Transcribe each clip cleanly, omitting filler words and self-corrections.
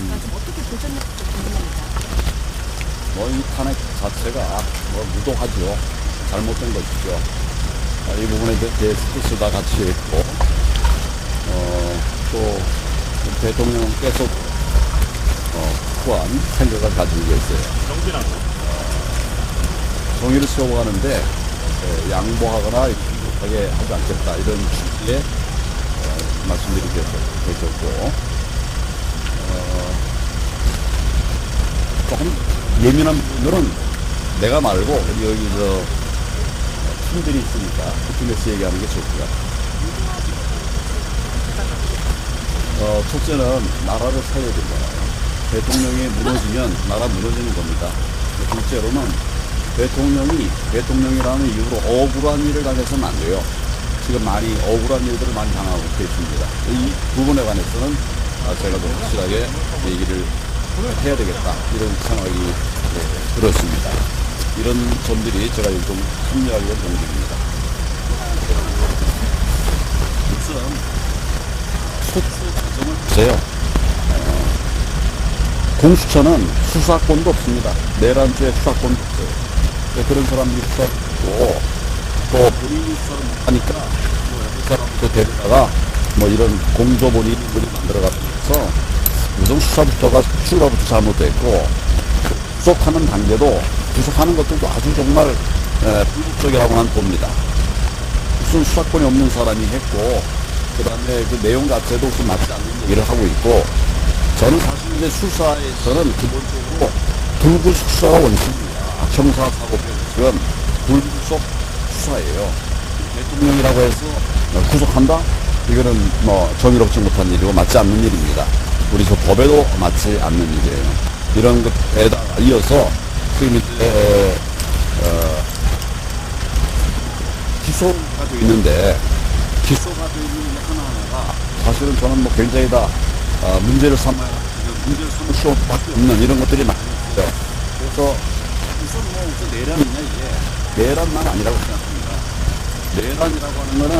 좀 어떻게 보셨는지 궁금합니다. 이 탄핵 자체가 무도하죠. 잘못된 것이죠. 이 부분에 대해서도 다 같이 했고, 또 대통령께서 또한 생각을 가지고 계세요. 정의를 세워가는데 양보하거나 하게 하지 않겠다 이런 취지의 말씀들이 계셨고, 조금 예민한 분들은 내가 말고 여기 팀들이 있으니까 그 팀에서 얘기하는 게 좋을 것 같아요. 첫째는 나라를 살려야 된다. 대통령이 무너지면 나라 무너지는 겁니다. 둘째로는 대통령이라는 이유로 억울한 일을 당해서는 안 돼요. 지금 많이 억울한 일들을 많이 당하고 계십니다. 이 부분에 관해서는 제가 더 확실하게 얘기를 해야 되겠다 이런 생각이 들었습니다. 이런 점들이 제가 좀 합리하게 동기입니다. 우선 소추 과정을 보세요. 공수처는 수사권도 없습니다. 내란죄 수사권도 없어요. 그런 사람들이 수사했고, 또 본인이 수사를 못하니까 사람도 데려다가 이런 공조본이 만들어가면서 우선 수사부터가 출발부터 잘못됐고, 구속하는 단계도 구속하는 것들도 아주 정말 불법적이라고 난 봅니다. 무슨 수사권이 없는 사람이 했고, 그 다음에 그 내용 자체도 좀 맞지 않는 얘기를 하고 있고, 저는 사실 이제 수사에서는 기본적으로 불구속 수사가 원칙입니다. 형사사고법은 불구속 수사예요. 대통령이라고 해서 구속한다? 이거는 정의롭지 못한 일이고 맞지 않는 일입니다. 우리 저 법에도 맞지 않는 일이에요. 이런 것에다가 이어서 지금 이제 기소가 되어 있는데, 기소가 되어 있는 게 하나하나가 사실은 저는 굉장히 다 문제를 삼을 수밖에 없는 이런 것들이 많이 있어요. 그래서 우선 내란이냐 이게 내란만 아니라고 생각합니다. 내란이라고 하는 거는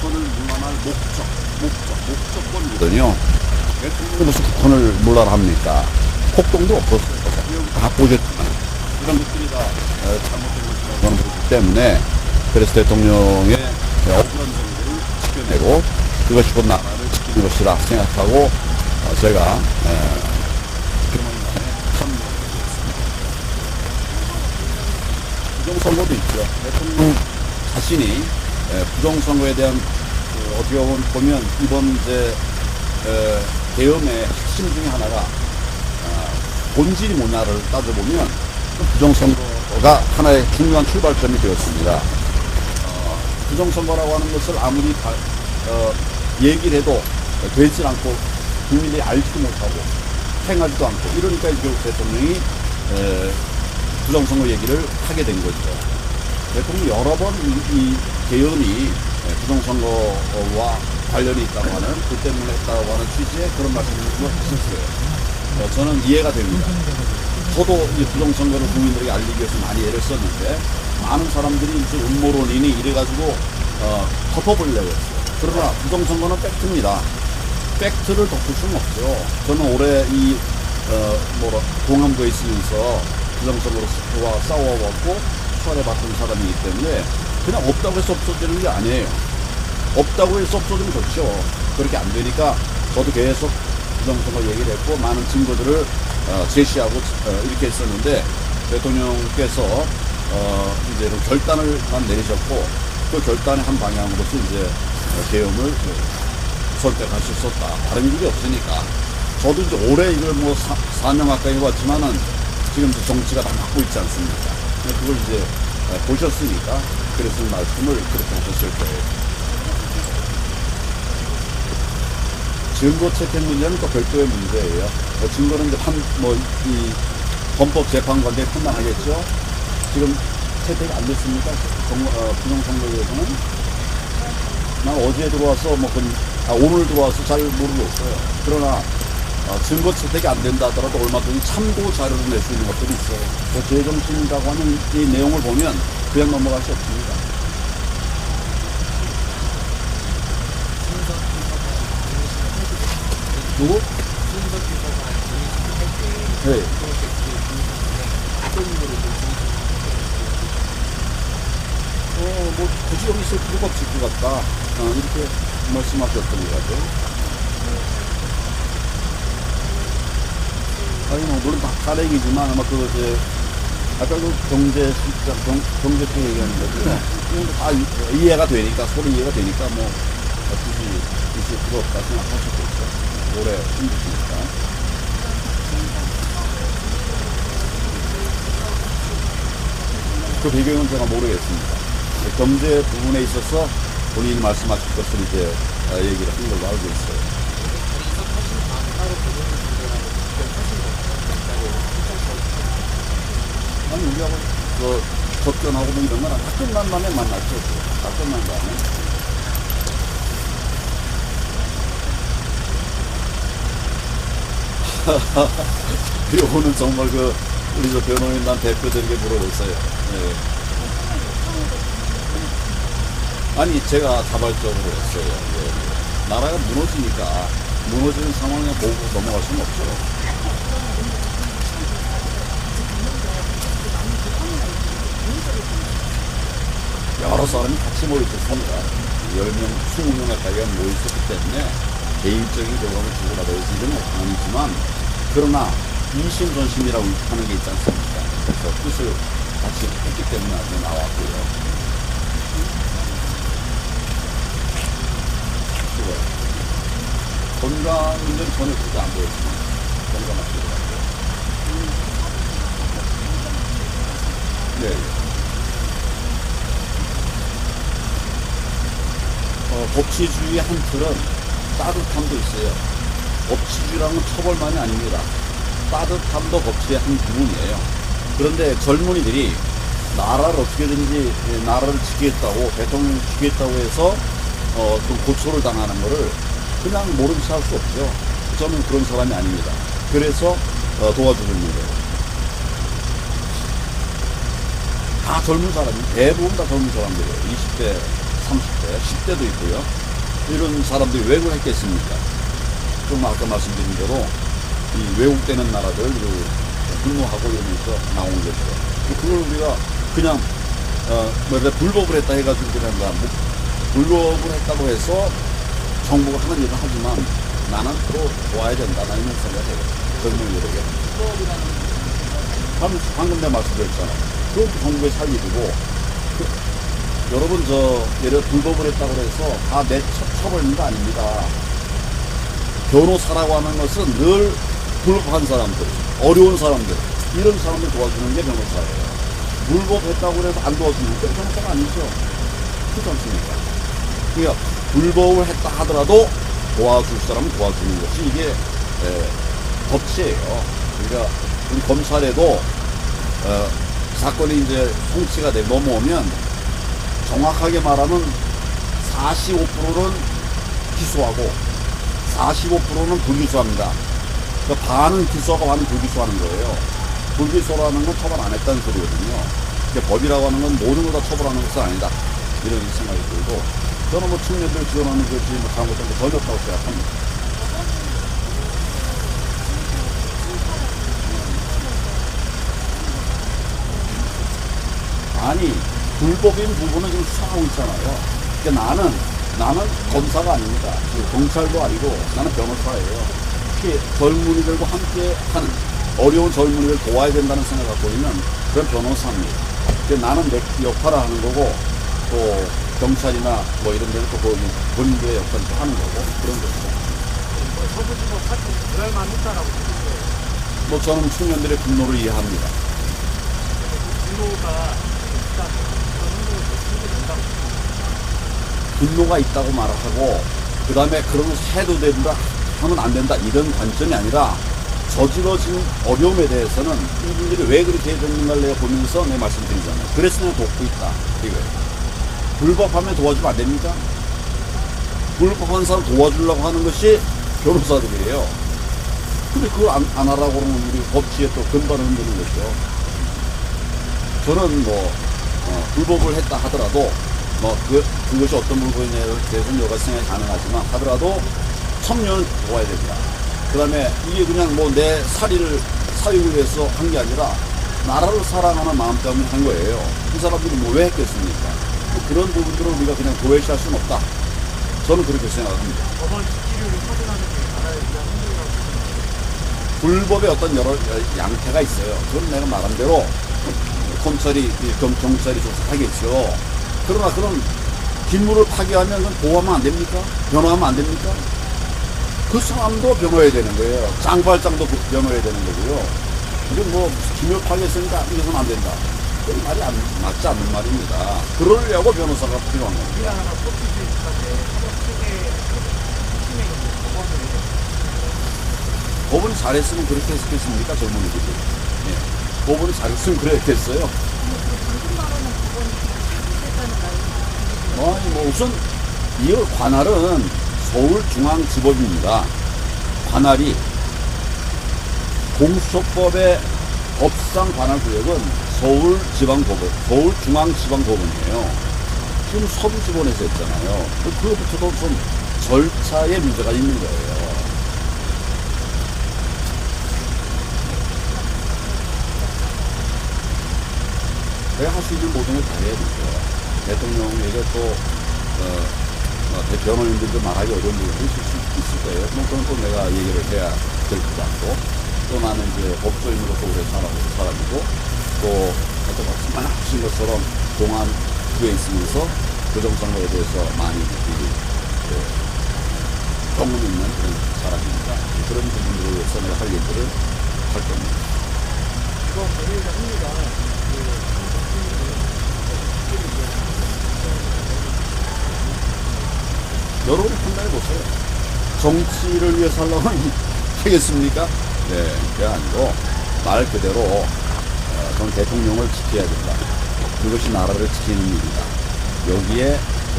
국권을 물러날 목적권이거든요. 대통령이 무슨 국권을 물러납니까? 폭동도 없었어요. 다 보셨지만 이런 것들이 다 잘못된 것이라고 저는 보기 때문에, 그래서 대통령의 억울한 점들을 지켜내고 그것이 곧 나라를 지키는 것이라 생각하고 제가 부정선거도 있죠. 대통령 자신이 부정선거에 대한 어떻게 보면 이번 이제 계엄의 핵심 중에 하나가 본질이 뭐냐를 따져보면 부정선거가 하나의 중요한 출발점이 되었습니다. 부정선거라고 하는 것을 아무리 얘기를 해도 되질 않고 국민들이 알지도 못하고 행하지도 않고 이러니까 이제 대통령이 부정선거 얘기를 하게 된 거죠. 대통령이 여러 번 이 계엄이 부정선거와 관련이 있다고 하는, 그 때문에 했다고 하는 취지의 그런 말씀을 하셨어요. 저는 이해가 됩니다. 저도 이 부정선거를 국민들에게 알리기 위해서 많이 애를 썼는데, 많은 사람들이 이제 음모론이니 이래가지고 덮어버리려고 했어요. 그러나 부정선거는 팩트입니다. 팩트를 덮을 수는 없죠. 저는 올해 공안부에 있으면서 부정선거와 싸워왔고 수사해봤던 사람이기 때문에 그냥 없다고 해서 없어지는 게 아니에요. 없다고 해서 없어지면 좋죠. 그렇게 안 되니까 저도 계속 부정선거 얘기를 했고 많은 증거들을 제시하고 이렇게 했었는데, 대통령께서 이제 이런 결단을 내리셨고, 그 결단의 한 방향으로서 이제 계엄을 선택할 수 있었다. 다른 일이 없으니까. 저도 이제 올해 이걸 4년 가까이 해왔지만은 지금 정치가 다 맡고 있지 않습니까? 그걸 이제 보셨으니까 그래서 말씀을 그렇게 하셨을 거예요. 증거 채택 문제는 또 별도의 문제예요. 증거는 이제 이 헌법재판관들이 판단하겠죠. 지금 채택이 안 됐습니까? 부정선거에서는? 난 어제 들어와서 오늘 들어와서 잘 모르겠어요. 그러나 증거 채택이 안 된다 하더라도 얼마든지 참고 자료를 낼 수 있는 것들이 있어요. 제정신이라고 하는 이 내용을 보면 그냥 넘어갈 수 없습니다. 누구? 말씀하셨던 것 같아요. 아니, 뭐, 물론 다 가랭이지만, 아마 아까 경제표 얘기하는 거죠. 다 이해가 되니까, 서로 이해가 되니까, 뭐, 굳이 있을 필요 없다 생각하실 수 있죠. 오래 힘드시니까. 그 배경은 제가 모르겠습니다. 경제 부분에 있어서 본인이 말씀하실 것을 이제 얘기를 한 걸로 알고 있어요. 아니, 우리하고 접견하고 뭐 이런 건 다 끝난 다음에 만났죠. 다 끝난 다음에. 요거는 정말 우리 저 변호인단 대표들에게 물어보세요. 네. 아니, 제가 자발적으로 했어요. 예. 나라가 무너지니까, 무너지는 상황에 보고 넘어갈 수는 없죠. 여러 사람이 같이 모여 있었습니다. 10명, 20명 가까이가 모여 있었기 때문에 개인적인 결론을 주고받아서 이런 건 아니지만, 그러나 이심전심이라고 하는 게 있지 않습니까? 그래서 뜻을 같이 했기 때문에 아주 나왔고요. 건강 문제는 전혀 그렇게 안 보였습니다. 건강한 필요하고. 네. 법치주의의 한 틀은 따뜻함도 있어요. 법치주의라는 건 처벌만이 아닙니다. 따뜻함도 법치의 한 부분이에요. 그런데 젊은이들이 나라를 어떻게든지 나라를 지키겠다고, 대통령을 지키겠다고 해서 좀 고초를 당하는 거를 그냥 모른 채 할 수 없죠. 저는 그런 사람이 아닙니다. 그래서 도와주고 있는 거예요. 다 젊은 사람이, 대부분 다 젊은 사람들이에요. 20대, 30대, 10대도 있고요. 이런 사람들이 왜 그랬겠습니까? 좀 아까 말씀드린 대로 이 왜곡되는 나라들 분노하고 이러면서 나온 거죠. 그걸 우리가 그냥 불법을 했다 해가지고 그냥 불법을 했다고 해서 정부가 하는 일을 하지만 나는 또 도와야 된다. 나는 이런 생각해요. 젊은이들에게. 방금 내가 말씀드렸잖아. 그것도 정부의 살 일이고, 여러분, 예를 들어 불법을 했다고 해서 다 내 처벌인 거 아닙니다. 변호사라고 하는 것은 늘 불법한 사람들, 어려운 사람들, 이런 사람들 도와주는 게 변호사예요. 불법했다고 해서 안 도와주는 게 변호사가 아니죠. 그렇지 않습니까? 그러니까 불법을 했다 하더라도 도와줄 사람은 도와주는 것이 이게 법치예요. 그러니까 우리 검찰에도 사건이 이제 송치가 넘어오면 정확하게 말하면 45%는 기소하고 45%는 불기소합니다. 그러니까 반은 기소하고 반은 불기소하는 거예요. 불기소라는 건 처벌 안 했다는 소리거든요. 그러니까 법이라고 하는 건 모든 걸 다 처벌하는 것은 아니다. 이런 생각이 들고, 저는 뭐 청년들 지원하는 것이 뭐 잘못된 게 전혀 없다고 생각합니다. 아니, 불법인 부분은 지금 수사하고 있잖아요. 그러니까 나는 검사가 아닙니다. 경찰도 아니고 나는 변호사예요. 특히 젊은이들과 함께 하는, 어려운 젊은이들 도와야 된다는 생각을 갖고 있는 그런 변호사입니다. 그러니까 나는 내 역할을 하는 거고, 또 경찰이나 뭐 이런 데는 또 본인들의 역할을 또 하는 거고, 그런 거죠. 서부지법 사건 그럴만 했다라고 보는데, 뭐 저는 청년들의 분노를 이해합니다. 분노가 일단 그런 행동을 준비된다고 분노가 있다고 말하고, 그 다음에 그런 거 해도 된다, 하면 안 된다, 이런 관점이 아니라 저질러진 어려움에 대해서는 이분들이 왜 그렇게 해줬는가를 내가 보면서 내가 말씀드리잖아요. 그래서 내가 돕고 있다, 이거예요. 불법하면 도와주면 안 됩니까? 불법한 사람 도와주려고 하는 것이 변호사들이에요. 근데 그걸 안 하라고 그러면 우리 법치에 또 근반을 흔드는 거죠. 저는 불법을 했다 하더라도, 그것이 어떤 불법이냐에 대해서는 여러 가지 생각이 가능하지만, 하더라도 청년은 도와야 됩니다. 그 다음에 이게 그냥 내 사익을 위해서 한 게 아니라, 나라를 사랑하는 마음 때문에 한 거예요. 이 사람들이 왜 했겠습니까? 그런 부분들을 우리가 그냥 도외시할 수는 없다. 저는 그렇게 생각합니다. 법원 지키료를 처분하는 게 나라에 위한 행동이라고 생각합니다. 불법의 어떤 여러 양태가 있어요. 그건 내가 말한 대로 검찰이, 경찰이 조사하겠죠. 그러나 그런 기물을 파괴하면 그건 보호하면 안 됩니까? 변호하면 안 됩니까? 그 사람도 변호해야 되는 거예요. 짱발장도 변호해야 되는 거고요. 이건 뭐 기물 파괴했으니까 이것은 안 된다. 그건 말이 맞지 않는 말입니다. 그러려고 변호사가 필요한 겁니다. 우리나라 법치주의 국가인데 사법 체계 핵심의 법원을 법원이 잘했으면 그렇게 했겠습니까? 젊은이들이. 예. 법원이 잘했으면 그랬겠어요. 방금 말하는 법원이 잘못했다는 아니, 뭐, 우선, 이 관할은 서울중앙지법입니다. 관할이 공수처법의 법상 관할구역은 서울중앙지방법원이에요. 지금 서부지법에서 했잖아요. 그것부터도 좀 절차에 문제가 있는 거예요. 내가 할 수 있는 모든 걸 다 해야 되죠. 대통령에게 또, 변호인들도 말하기 어려운 부분이 있을 거예요. 그건 또 내가 얘기를 해야 될 것 같고, 또 나는 이제 법조인으로서 오래 살아온 사람이고, 또 어떤 말씀하신 것처럼 공안부에 있으면서 교정선거에 대해서 많이 경험 있는 그런 사람이니까 그런 부분들을 위해서 내가 할 얘기를 할 겁니다. 이번 본회의가 합니다. 여러분이 판단해 보세요. 정치를 위해서 하려면 하겠습니까? 네, 그게 아니고 말 그대로 저는 대통령을 지켜야 된다. 그것이 나라를 지키는 일이다. 여기에 좀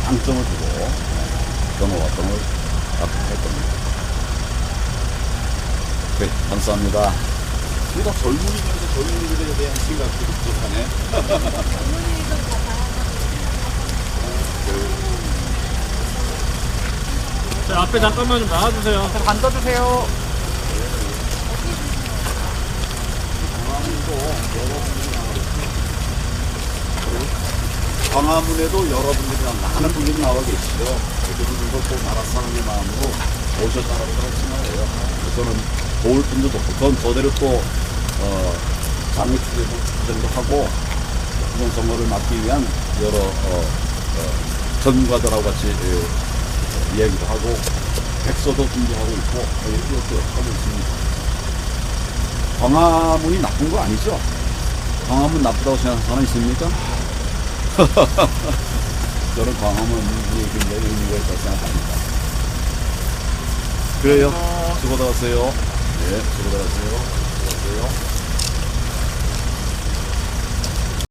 방점을 두고 경호 활동을 할 겁니다. 네, 감사합니다. 우리 다 젊은이면서 젊은이들에 대한 생각도 부족하네. 자, 앞에 잠깐만 좀 나와주세요. 앉아주세요. 광화문에도 여러분들이 많은 분들이 나와 계시죠. 그분들도 꼭 나라 사랑의 마음으로 오셨다라고 생각해요. 저는 도울 분도 좋고, 전 저대로 또 장례 추대도 하고 이번 선거를 막기 위한 여러 전문가들하고 같이 이야기도 하고 백서도 준비하고 있고 이렇게 하고 있습니다. 광화문이 나쁜 거 아니죠? 광화문 나쁘다고 생각하는 사람 있습니까? 저는 광화문이 굉장히 의미가 있다고 생각합니다. 그래요. 수고들 하세요. 네, 수고들 하세요. 수고하세요.